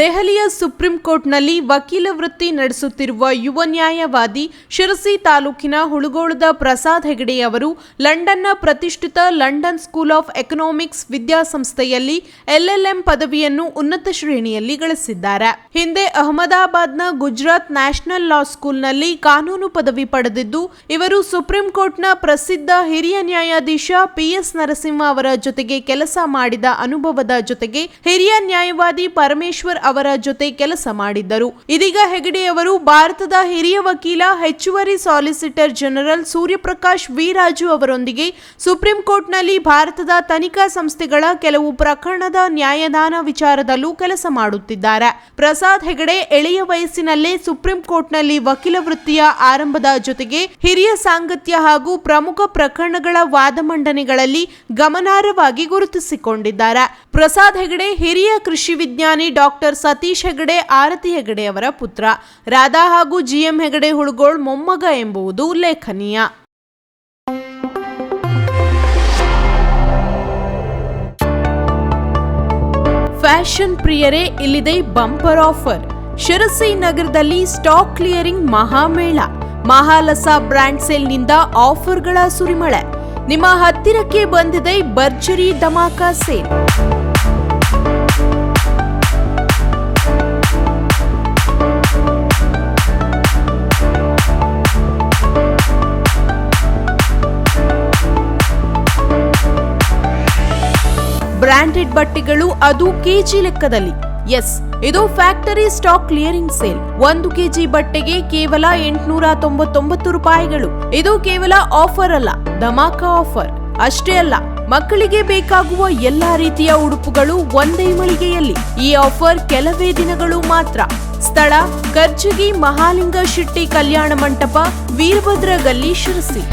ದೆಹಲಿಯ ಸುಪ್ರೀಂ ಕೋರ್ಟ್ನಲ್ಲಿ ವಕೀಲ ವೃತ್ತಿ ನಡೆಸುತ್ತಿರುವ ಯುವ ನ್ಯಾಯವಾದಿ ಶಿರಸಿ ತಾಲೂಕಿನ ಹುಳುಗೋಳದ ಪ್ರಸಾದ್ ಹೆಗಡೆ ಅವರು ಲಂಡನ್ನ ಪ್ರತಿಷ್ಠಿತ ಲಂಡನ್ ಸ್ಕೂಲ್ ಆಫ್ ಎಕನಾಮಿಕ್ಸ್ ವಿದ್ಯಾಸಂಸ್ಥೆಯಲ್ಲಿ LLM ಪದವಿಯನ್ನು ಉನ್ನತ ಶ್ರೇಣಿಯಲ್ಲಿ ಗಳಿಸಿದ್ದಾರೆ. ಹಿಂದೆ ಅಹಮದಾಬಾದ್ನ ಗುಜರಾತ್ ನ್ಯಾಷನಲ್ ಲಾ ಸ್ಕೂಲ್ನಲ್ಲಿ ಕಾನೂನು ಪದವಿ ಪಡೆದಿದ್ದು, ಇವರು ಸುಪ್ರೀಂ ಕೋರ್ಟ್ನ ಪ್ರಸಿದ್ಧ ಹಿರಿಯ ನ್ಯಾಯಾಧೀಶ PS ನರಸಿಂಹ ಅವರ ಜೊತೆಗೆ ಕೆಲಸ ಮಾಡಿದ ಅನುಭವದ ಜೊತೆಗೆ ಹಿರಿಯ ನ್ಯಾಯವಾದಿ ಪರಮೇಶ್ವರ್ ಅವರ ಜೊತೆ ಕೆಲಸ ಮಾಡಿದ್ದರು. ಇದೀಗ ಹೆಗಡೆ ಅವರು ಭಾರತದ ಹಿರಿಯ ವಕೀಲ ಹೆಚ್ಚುವರಿ solicitor general Suryaprakash V Raju ಅವರೊಂದಿಗೆ ಸುಪ್ರೀಂ ಕೋರ್ಟ್ನಲ್ಲಿ ಭಾರತದ ತನಿಖಾ ಸಂಸ್ಥೆಗಳ ಕೆಲವು ಪ್ರಕರಣದ ನ್ಯಾಯದಾನ ವಿಚಾರದಲ್ಲೂ ಕೆಲಸ ಮಾಡುತ್ತಿದ್ದಾರೆ. ಪ್ರಸಾದ್ ಹೆಗಡೆ ಎಳೆಯ ವಯಸ್ಸಿನಲ್ಲೇ ಸುಪ್ರೀಂ ಕೋರ್ಟ್ನಲ್ಲಿ ವಕೀಲ ವೃತ್ತಿಯ ಆರಂಭದ ಜೊತೆಗೆ ಹಿರಿಯ ಸಾಂಗತ್ಯ ಹಾಗೂ ಪ್ರಮುಖ ಪ್ರಕರಣಗಳ ವಾದ ಮಂಡನೆಗಳಲ್ಲಿ ಗಮನಾರ್ಹವಾಗಿ ಗುರುತಿಸಿಕೊಂಡಿದ್ದಾರೆ. ಪ್ರಸಾದ್ ಹೆಗಡೆ ಹಿರಿಯ ಕೃಷಿ ವಿಜ್ಞಾನಿ ಡಾಕ್ಟರ್ ಸತೀಶ್ ಹೆಗಡೆ ಆರತಿ ಹೆಗಡೆ ಅವರ ಪುತ್ರ. ರಾಧಾ ಹಾಗೂ GM ಹೆಗಡೆ ಹುಳುಗೋಳ್ ಮೊಮ್ಮಗ ಎಂಬುದು ಉಲ್ಲೇಖನೀಯ. ಫ್ಯಾಷನ್ ಪ್ರಿಯರೇ, ಇಲ್ಲಿದೆ ಬಂಪರ್ ಆಫರ್. ಶಿರಸಿ ನಗರದಲ್ಲಿ ಸ್ಟಾಕ್ ಕ್ಲಿಯರಿಂಗ್ ಮಹಾಮೇಳ. ಮಹಾಲಸಾ ಬ್ರ್ಯಾಂಡ್ ಸೇಲ್ನಿಂದ ಆಫರ್ಗಳ ಸುರಿಮಳೆ. ನಿಮ್ಮ ಹತ್ತಿರಕ್ಕೆ ಬಂದಿದೆ ಭರ್ಜರಿ ಧಮಾಕ ಸೇಲ್. ಬ್ರಾಂಡೆಡ್ ಬಟ್ಟೆಗಳು, ಅದು ಕೆಜಿ ಲೆಕ್ಕದಲ್ಲಿ. ಎಸ್, ಇದು factory stock clearing sale. 1 kg ಬಟ್ಟೆಗೆ ಕೇವಲ 899 ರೂಪಾಯಿಗಳು. ಇದು ಕೇವಲ ಆಫರ್ ಅಲ್ಲ, ಧಮಾಕ ಆಫರ್. ಅಷ್ಟೇ ಅಲ್ಲ, ಮಕ್ಕಳಿಗೆ ಬೇಕಾಗುವ ಎಲ್ಲಾ ರೀತಿಯ ಉಡುಪುಗಳು ಒಂದೇ ಮಳಿಗೆಯಲ್ಲಿ. ಈ ಆಫರ್ ಕೆಲವೇ ದಿನಗಳು ಮಾತ್ರ. ಸ್ಥಳ: ಕರ್ಜಗಿ ಮಹಾಲಿಂಗ ಶೆಟ್ಟಿ ಕಲ್ಯಾಣ ಮಂಟಪ, ವೀರಭದ್ರ ಗಲ್ಲಿ, ಶಿರಸಿ.